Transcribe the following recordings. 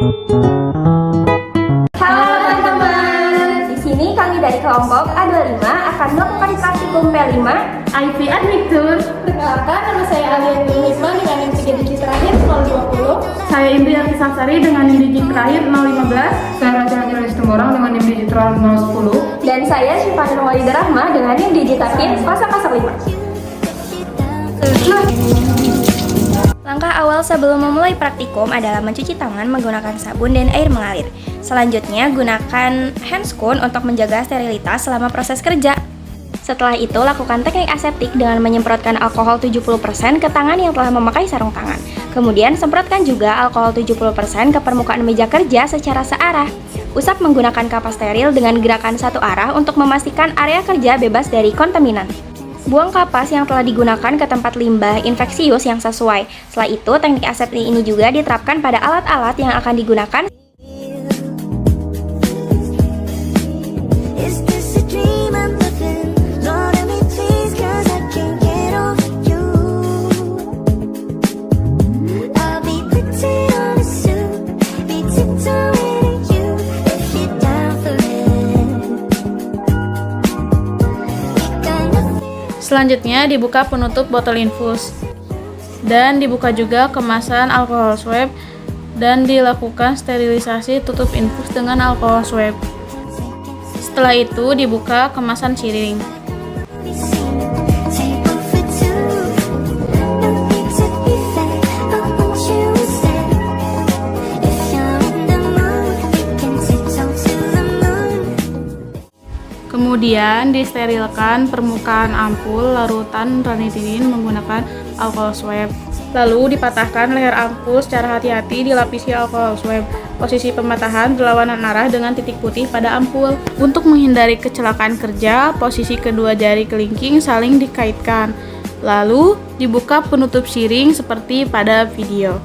Halo teman-teman, di sini kami dari kelompok A25 akan melakukan praktikum P5 IV Admixture. Perkenalkan, nama saya Alia Hikmah dengan NIM 3 digit terakhir 020. Saya Indri Artisasari dengan NIM digit terakhir 015. Saya Raja Angelis Temorang dengan NIM digit terakhir 010. dan saya Syifa Nurwalida Rahma dengan NIM digit akhir 005. Langkah awal sebelum memulai praktikum adalah mencuci tangan menggunakan sabun dan air mengalir. Selanjutnya, gunakan handscoon untuk menjaga sterilitas selama proses kerja. Setelah itu, lakukan teknik aseptik dengan menyemprotkan alkohol 70% ke tangan yang telah memakai sarung tangan. Kemudian, semprotkan juga alkohol 70% ke permukaan meja kerja secara searah. Usap menggunakan kapas steril dengan gerakan satu arah untuk memastikan area kerja bebas dari kontaminan. Buang kapas yang telah digunakan ke tempat limbah infeksius yang sesuai. Setelah itu, teknik aseptik ini juga diterapkan pada alat-alat yang akan digunakan. Selanjutnya dibuka penutup botol infus dan dibuka juga kemasan alkohol swab dan dilakukan sterilisasi tutup infus dengan alkohol swab. Setelah itu dibuka kemasan siring. Kemudian disterilkan permukaan ampul larutan ranitidin menggunakan alkohol swab. Lalu dipatahkan leher ampul secara hati-hati dilapisi alkohol swab. Posisi pematahan berlawanan arah dengan titik putih pada ampul. Untuk menghindari kecelakaan kerja, posisi kedua jari kelingking saling dikaitkan. Lalu dibuka penutup siring seperti pada video.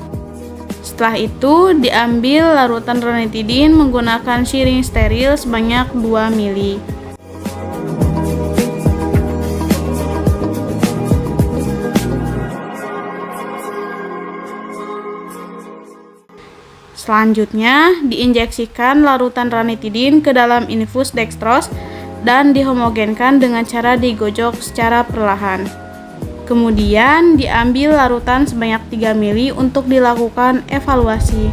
Setelah itu diambil larutan ranitidin menggunakan siring steril sebanyak 2 mili. Selanjutnya, diinjeksikan larutan ranitidin ke dalam infus dextrose dan dihomogenkan dengan cara digojok secara perlahan. Kemudian, diambil larutan sebanyak 3 mili untuk dilakukan evaluasi.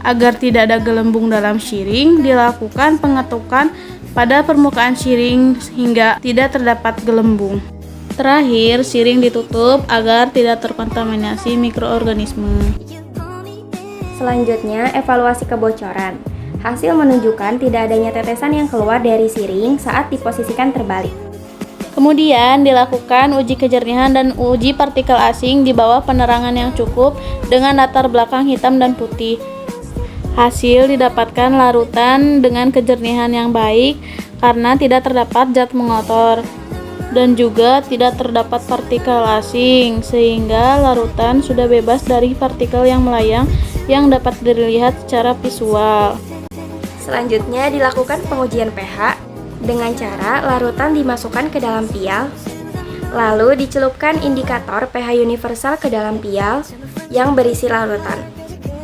Agar tidak ada gelembung dalam siring, dilakukan pengetukan pada permukaan siring hingga tidak terdapat gelembung. Terakhir, siring ditutup agar tidak terkontaminasi mikroorganisme. Selanjutnya, evaluasi kebocoran. Hasil menunjukkan tidak adanya tetesan yang keluar dari siring saat diposisikan terbalik. Kemudian dilakukan uji kejernihan dan uji partikel asing di bawah penerangan yang cukup dengan latar belakang hitam dan putih. Hasil didapatkan larutan dengan kejernihan yang baik karena tidak terdapat zat mengotor dan juga tidak terdapat partikel asing, sehingga larutan sudah bebas dari partikel yang melayang yang dapat dilihat secara visual. Selanjutnya dilakukan pengujian pH dengan cara larutan dimasukkan ke dalam pial, lalu dicelupkan indikator pH universal ke dalam pial yang berisi larutan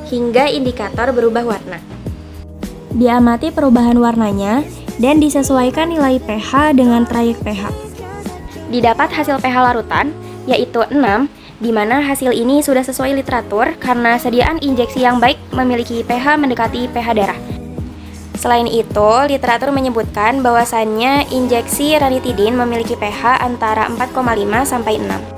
hingga indikator berubah warna. Diamati perubahan warnanya dan disesuaikan nilai pH dengan trayek pH. Didapat hasil pH larutan yaitu 6, di mana hasil ini sudah sesuai literatur karena sediaan injeksi yang baik memiliki pH mendekati pH darah. Selain itu, literatur menyebutkan bahwasannya injeksi ranitidin memiliki pH antara 4,5 sampai 6.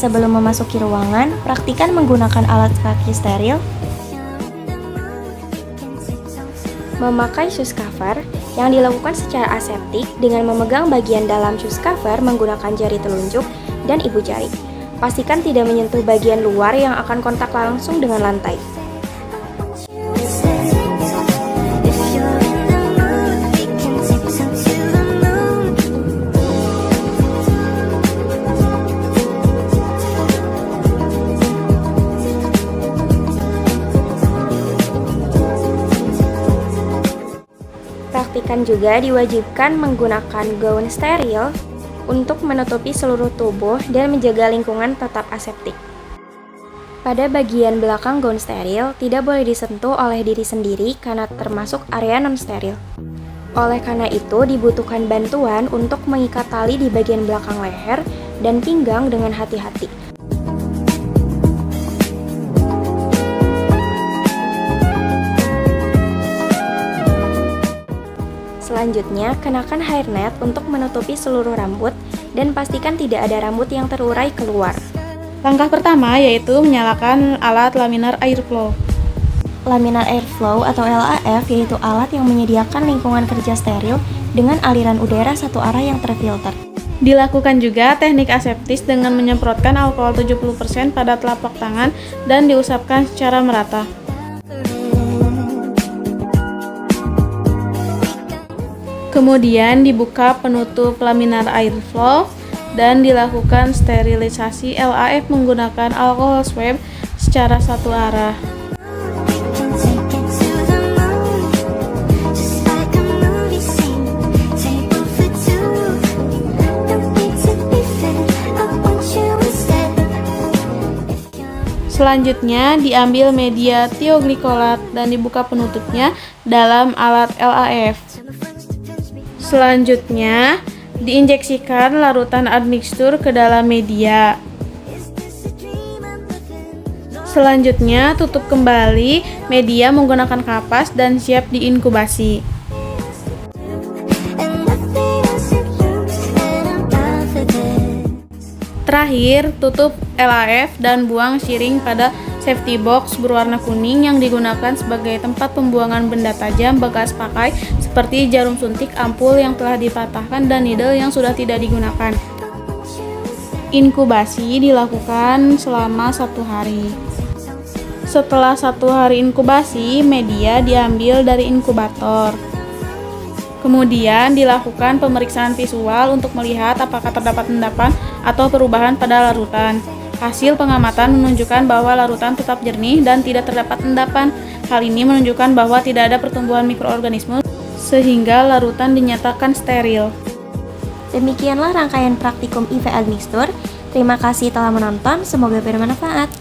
Sebelum memasuki ruangan, praktikan menggunakan alat kaki steril, memakai shoes cover yang dilakukan secara aseptik dengan memegang bagian dalam shoes cover menggunakan jari telunjuk dan ibu jari. Pastikan tidak menyentuh bagian luar yang akan kontak langsung dengan lantai. Praktikan juga diwajibkan menggunakan gaun steril untuk menutupi seluruh tubuh dan menjaga lingkungan tetap aseptik. Pada bagian belakang gaun steril tidak boleh disentuh oleh diri sendiri karena termasuk area non-steril. Oleh karena itu, dibutuhkan bantuan untuk mengikat tali di bagian belakang leher dan pinggang dengan hati-hati. Selanjutnya, kenakan hairnet untuk menutupi seluruh rambut dan pastikan tidak ada rambut yang terurai keluar. Langkah pertama yaitu menyalakan alat laminar airflow. Laminar airflow atau LAF yaitu alat yang menyediakan lingkungan kerja steril dengan aliran udara satu arah yang terfilter. Dilakukan juga teknik aseptis dengan menyemprotkan alkohol 70% pada telapak tangan dan diusapkan secara merata. Kemudian dibuka penutup laminar airflow dan dilakukan sterilisasi LAF menggunakan alkohol swab secara satu arah. Selanjutnya diambil media tioglikolat dan dibuka penutupnya dalam alat LAF. Selanjutnya diinjeksikan larutan admixtur ke dalam media. Selanjutnya tutup kembali media menggunakan kapas dan siap diinkubasi. Terakhir, tutup LAF dan buang siring pada safety box berwarna kuning yang digunakan sebagai tempat pembuangan benda tajam bekas pakai seperti jarum suntik, ampul yang telah dipatahkan, dan needle yang sudah tidak digunakan. Inkubasi dilakukan selama 1 hari. Setelah 1 hari inkubasi, media diambil dari inkubator. Kemudian dilakukan pemeriksaan visual untuk melihat apakah terdapat endapan atau perubahan pada larutan. Hasil pengamatan menunjukkan bahwa larutan tetap jernih dan tidak terdapat endapan. Hal ini menunjukkan bahwa tidak ada pertumbuhan mikroorganisme sehingga larutan dinyatakan steril. Demikianlah rangkaian praktikum IV Admixtur. Terima kasih telah menonton, semoga bermanfaat.